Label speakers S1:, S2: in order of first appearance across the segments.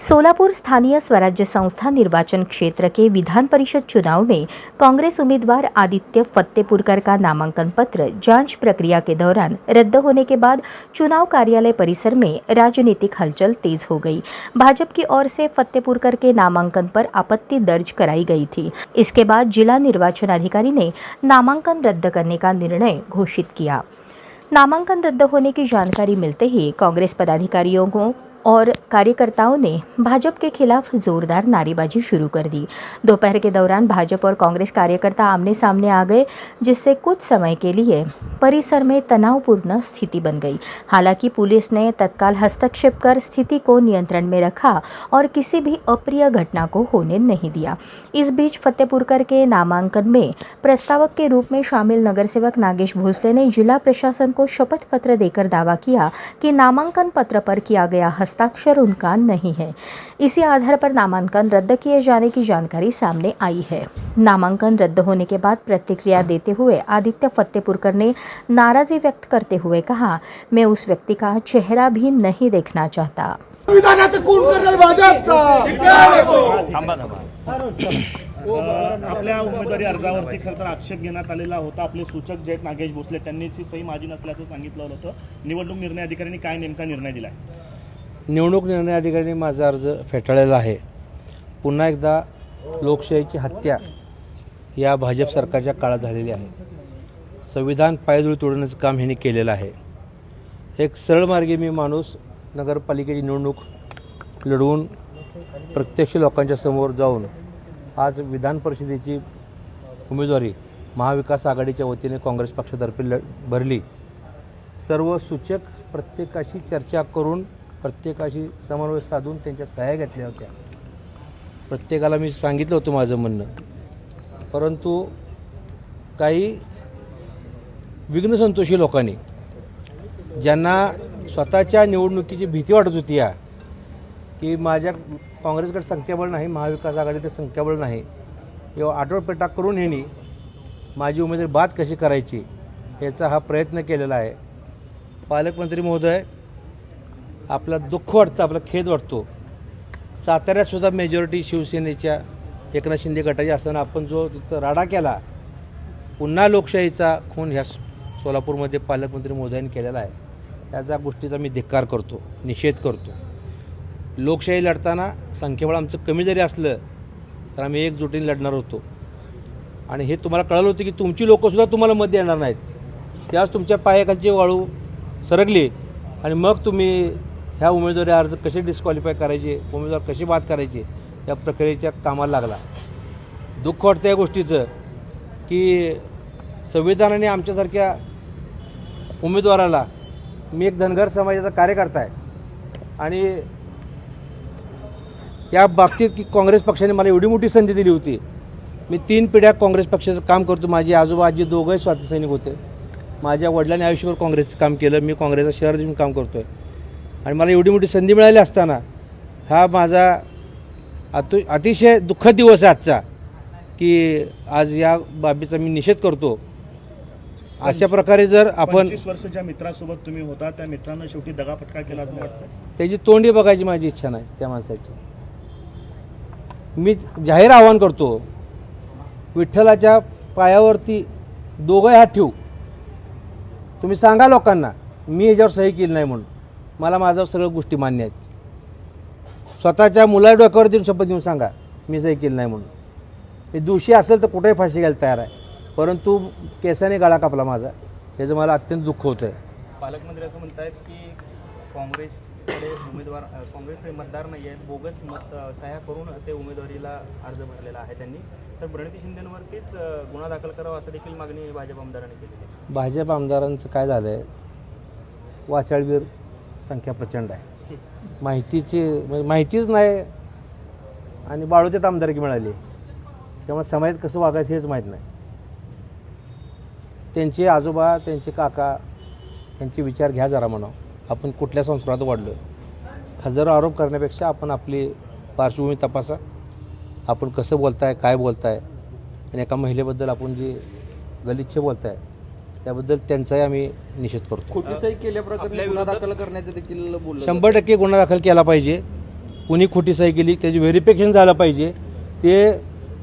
S1: सोलापुर स्थानीय स्वराज्य संस्था निर्वाचन क्षेत्र के विधान परिषद चुनाव में कांग्रेस उम्मीदवार आदित्य फत्तेपुरकर का नामांकन पत्र जांच प्रक्रिया के दौरान रद्द होने के बाद चुनाव कार्यालय परिसर में राजनीतिक हलचल तेज हो गई। भाजपा की ओर से फत्तेपुरकर के नामांकन पर आपत्ति दर्ज कराई गई थी। इसके बाद जिला निर्वाचन अधिकारी ने नामांकन रद्द करने का निर्णय घोषित किया। नामांकन रद्द होने की जानकारी मिलते ही कांग्रेस पदाधिकारियों को और कार्यकर्ताओं ने भाजपा के खिलाफ जोरदार नारेबाजी शुरू कर दी। दोपहर के दौरान भाजपा और कांग्रेस कार्यकर्ता आमने सामने आ गए, जिससे कुछ समय के लिए परिसर में तनावपूर्ण स्थिति बन गई। हालांकि पुलिस ने तत्काल हस्तक्षेप कर स्थिति को नियंत्रण में रखा और किसी भी अप्रिय घटना को होने नहीं दिया। इस बीच फत्तेपुरकर के नामांकन में प्रस्तावक के रूप में शामिल नगरसेवक नागेश भोसले ने जिला प्रशासन को शपथ पत्र देकर दावा किया कि नामांकन पत्र पर किया गया हस्ताक्षर उनका नहीं है। इसी आधार पर नामांकन रद्द किए जाने की जानकारी सामने आई है। नामांकन रद्द होने के बाद प्रतिक्रिया देते हुए आदित्य फत्तेपुरकर ने नाराजगी व्यक्त करते हुए कहा, मैं उस व्यक्ति का चेहरा भी नहीं देखना चाहता।
S2: आपल्या उमेदवारी अर्जावरती खरं तर आक्षेप घेण्यात आलेला होता। आपले सूचक जे आहेत नागेश भोसले त्यांनीच ही सही माझी नसल्याचं सांगितलं होतं। निवडणूक निर्णय अधिकाऱ्यांनी काय नेमका निर्णय दिलाय?
S3: निवडणूक निर्णय अधिकाऱ्यांनी माझा अर्ज फेटाळलेला आहे। पुन्हा एकदा लोकशाहीची हत्या या भाजप सरकारच्या काळात झालेली आहे। संविधान पायदळी तोडण्याचं काम ह्यांनी केलेलं आहे। एक सरळ मार्गी मी माणूस नगरपालिकेची निवडणूक लढवून प्रत्यक्ष लोकांच्या समोर जाऊन आज विधान परिषदेची उमेदवारी महाविकास आघाडीच्या वतीने काँग्रेस पक्षातर्फे भरली। सर्व सूचक प्रत्येकाशी चर्चा करून प्रत्येकाशी समन्वय साधून त्यांच्या सह्या घेतल्या होत्या। प्रत्येकाला मी सांगितलं होतं माझं म्हणणं, परंतु काही विघ्नसंतोषी लोकांनी ज्यांना स्वतःच्या निवडणुकीची भीती वाटत होती की माझ्या काँग्रेसकडे संख्याबळ नाही, महाविकास आघाडीकडे संख्याबळ नाही, एवढा आठवडपेटा करून ह्यांनी माझी उमेदवारी बाद कशी करायची याचा हा प्रयत्न केलेला आहे। पालकमंत्री महोदय, आपलं दुःख वाटतं, आपला खेद वाटतो। साताऱ्यातसुद्धा मेजॉरिटी शिवसेनेच्या एकनाथ शिंदे गटाची असताना आपण जो तिथं राडा केला, पुन्हा लोकशाहीचा खून ह्या सोलापूरमध्ये पालकमंत्री महोदयांनी केलेला आहे, त्याचा गोष्टीचा मी धिक्कार करतो, निषेध करतो। लोकशाही लढताना संख्याबळ आमचं कमी जरी असलं तर आम्ही एकजुटीने लढणार होतो आणि हे तुम्हाला कळलं होतं की तुमची लोकंसुद्धा तुम्हाला मत देणार नाहीत। त्याच तुमच्या पायाखालची वाळू सरकली आणि मग तुम्ही ह्या उमेदवारी अर्ज कसे डिस्क्वालिफाय करायचे, उमेदवार कशी बाद करायचे या प्रक्रियेच्या कामाला लागला। दुःख वाटतं या गोष्टीचं की संविधानाने आमच्यासारख्या उमेदवाराला, मी एक धनगर समाजाचा कार्यकर्ता आहे आणि या बाबतीत की काँग्रेस पक्षाने मला एवढी मोठी संधी दिली होती। मी 3 पिढ्या काँग्रेस पक्षाचं काम करतो। माझे आजोबा आजी दोघंही स्वातंत्र्य सैनिक होते। माझ्या वडिलांनी आयुष्यभर काँग्रेसचं काम केलं, मी काँग्रेसचा शहर देऊन काम करतो आहे आणि मला एवढी मोठी संधी मिळाली असताना हा माझा अतिशय दुःखद दिवस आहे आजचा, की आज या बाबीचा मी निषेध करतो। अशा प्रकारे जर आपण
S2: 25 वर्ष ज्या मित्रासोबत तुम्ही होता त्या मित्रांना शेवटी दगाफटका केला असं वाटतं?
S3: त्याची तोंडी बघायची माझी इच्छा नाही त्या माणसाची। मी जाहीर आवाहन करतो, विठ्ठलाच्या पायावरती दोघंही हात ठेवू। तुम्ही सांगा लोकांना मी ह्याच्यावर सही केली नाही म्हणून, मला माझ्यावर सगळ्या गोष्टी मान्य आहेत। स्वतःच्या मुला डोक्यावर देऊन शपथ देऊन सांगा मी सही केली नाही म्हणून। हे दोषी असेल तर कुठेही फाशी घ्यायला तयार आहे, परंतु केसाने गळा कापला माझा, याचं मला अत्यंत दुःख होतं आहे।
S4: पालकमंत्री असं म्हणतात की काँग्रेसकडे उमेदवार, काँग्रेसकडे मतदार नाही आहेत, बोगस सह्या करून ते उमेदवारीला अर्ज भरलेला आहे त्यांनी, तर प्रणिती शिंदेंवरतीच गुन्हा दाखल करावा असं देखील मागणी भाजप आमदारांनी केली आहे।
S3: भाजप आमदारांचं काय झालं आहे, वाचाळवीर संख्या प्रचंड आहे, माहितीच नाही आणि बाळूत्यात आमदारकी मिळाली, त्यामुळे समाजात कसं वागायचं हेच माहीत नाही। त्यांचे आजोबा, त्यांचे काका, त्यांचे विचार घ्या जरा म्हणावं। आपण कुठल्या संस्कारात वाढलो, हजारो आरोप करण्यापेक्षा आपण आपली पार्श्वभूमी तपासा, आपण कसं बोलताय, काय बोलताय आणि एका महिलेबद्दल आपण जी गलिच्छ बोलताय त्याबद्दल त्यांचाही आम्ही निषेध करतो।
S4: खोटी सही केल्याप्रकरणी गुन्हा दाखल करण्याचं देखील बोललं
S3: 100% गुन्हा दाखल केला पाहिजे। कुणी खोटी सही केली त्याची व्हेरिफिकेशन झालं पाहिजे. ते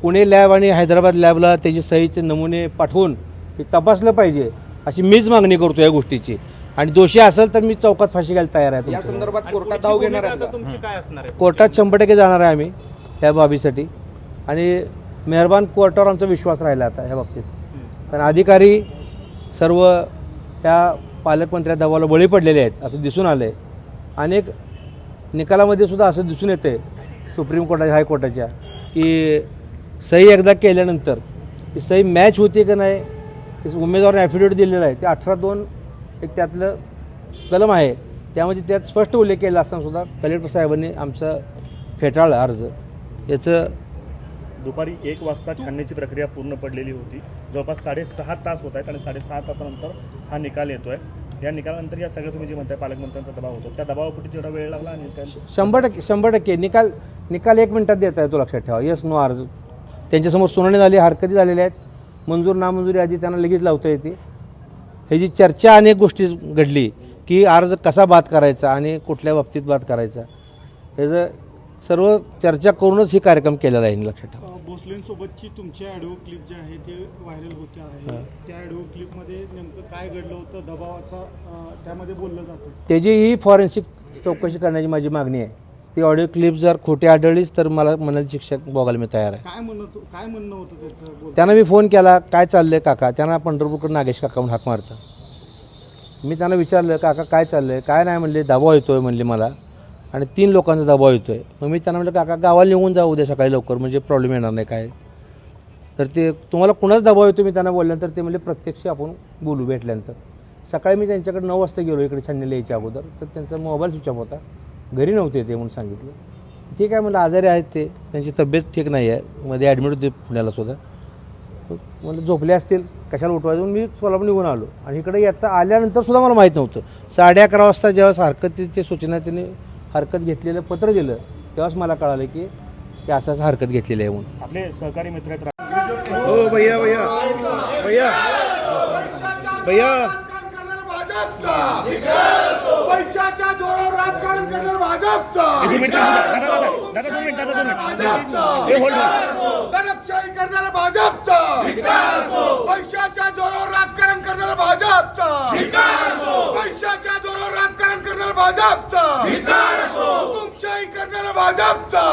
S3: पुणे लॅब आणि हैदराबाद लॅबला त्याची सहीचे नमुने पाठवून ते तपासलं पाहिजे अशी मीच मागणी करतो या गोष्टीची. आणि दोषी असेल तर मी चौकात फाशी घ्यायला तयार आहे.
S5: या
S3: तुमच्या
S5: संदर्भात
S4: आणि
S5: कोर्टात
S4: पुढची
S5: धाव घेणार
S4: भूमिका
S5: आहेत
S4: आता
S5: का?
S4: तुमची काय असणार आहे?
S3: कोर्टात 100% जाणार आहे आम्ही ह्या बाबीसाठी. आणि मेहरबान कोर्टावर आमचा विश्वास राहिला आता ह्या बाबतीत. कारण अधिकारी सर्व ह्या पालकमंत्र्या दबावाला बळी पडलेले आहेत असं दिसून आलं आहे. अनेक निकालामध्ये सुद्धा असं दिसून येतं आहे सुप्रीम कोर्टाच्या हायकोर्टाच्या की सही एकदा केल्यानंतर ती सही मॅच होते का नाही. उमेदवाराने ॲफिडेविट दिलेलं आहे ते 18(2) एक त्यातलं कलम आहे त्यामध्ये त्यात स्पष्ट उल्लेख केला असताना सुद्धा कलेक्टर साहेबांनी आमचं फेटाळलं अर्ज. याचं
S2: दुपारी 1 वाजता छाननीची प्रक्रिया पूर्ण पडलेली होती. जवळपास 6.5 तास होत आहेत आणि 6.5 तासानंतर हा निकाल येतोय. या निकालानंतर या सगळं तुम्ही जे म्हणताय पालकमंत्र्यांचा दबाव होतो त्या दबावापोटी जेवढा वेळ लागला आणि
S3: 100% निकाल 1 मिनिटात देत आहे तो लक्षात ठेवा. येस नो अर्ज त्यांच्यासमोर सुनावणी झाली हरकती झालेल्या आहेत. मंजूर नामंजुरी आधी त्यांना लगेच लावता येते. ह्याची चर्चा अनेक गोष्टी घडली की अर्ज कसा बाद करायचा आणि कुठल्या बाबतीत बाद करायचा ह्याचं सर्व चर्चा करूनच ही कार्यक्रम केलेला आहे लक्षात ठेवा.
S6: भोसलेंसोबतची तुमची ऑडिओ क्लिप जे आहे ते व्हायरल होते आहे. त्या ऑडिओ क्लिपमध्ये नेमकं काय घडलं होतं दबावाचा त्यामध्ये बोललं जातं.
S3: त्याची ही फॉरेन्सिक चौकशी करण्याची माझी मागणी आहे. ती ऑडिओ क्लिप जर खोटी आढळलीच तर मला मनाली शिक्षा भोगायला मी तयार आहे.
S6: काय म्हणणं होतं त्याचं
S3: त्यांना मी फोन केला काय चाललं आहे काका. त्यांना पंढरपूरकडे नागेश काका म्हणून हाक मारता. मी त्यांना विचारलं काका काय चाललं आहे काय नाही म्हणले दबाव येतो आहे म्हणले मला आणि 3 लोकांचा दबाव येतो आहे. मग मी त्यांना म्हटलं काका गावाला निघून जाऊ उद्या सकाळी लवकर म्हणजे प्रॉब्लेम येणार नाही काय. तर ते तुम्हाला कुणाच दबाव येतो मी त्यांना बोलल्यानंतर ते म्हणजे प्रत्यक्ष आपण बोलू भेटल्यानंतर. सकाळी मी त्यांच्याकडे 9 वाजता गेलो इकडे छाननीला यायच्या अगोदर तर त्यांचा मोबाईल स्विच ऑफ होता. घरी नव्हते ते म्हणून सांगितलं. ठीक आहे म्हणलं आजारी आहेत ते त्यांची तब्येत ठीक नाही आहे मध्ये ॲडमिट होते पुण्याला सुद्धा. म्हणलं झोपले असतील कशाला उठवायचं म्हणून मी सोलापूर निघून आलो. आणि इकडे येता आल्यानंतर सुद्धा मला माहीत नव्हतं. 11:30 वाजता जेव्हा हरकतीची सूचना त्यांनी हरकत घेतलेलं पत्र दिलं तेव्हाच मला कळालं की असं हरकत घेतलेली आहे म्हणून.
S2: आपले सहकारी मित्र आहेत
S5: हो भैया भैया भैया भैया
S6: पैशाच्या जोरावर राजकारण करणार भाजपचा दडपशाही करणारा भाजपचा पैशाच्या जोरावर राजकारण करणारा भाजपचा पैशाच्या जोरावर राजकारण करणारा भाजपचा हुकुमशाही करणारा भाजपचा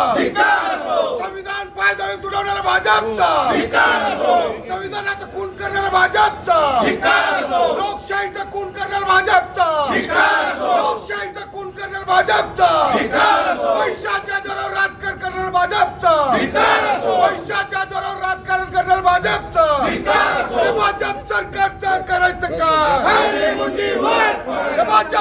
S6: संविधान पायदळी तुडवणारा भाजपचा संविधानाचा खून करणारा भाजपचा लोकशाहीचा खून करणारा भाजपचा लोकशाहीचा खून करणारा भाजपचा पैशाच्या जोरावर राजकारण करणारा भाजपचा पैशाच्या जोरावर राजकारण करणारा भाजपचा भाजप सरकारचं करायचं का भाजप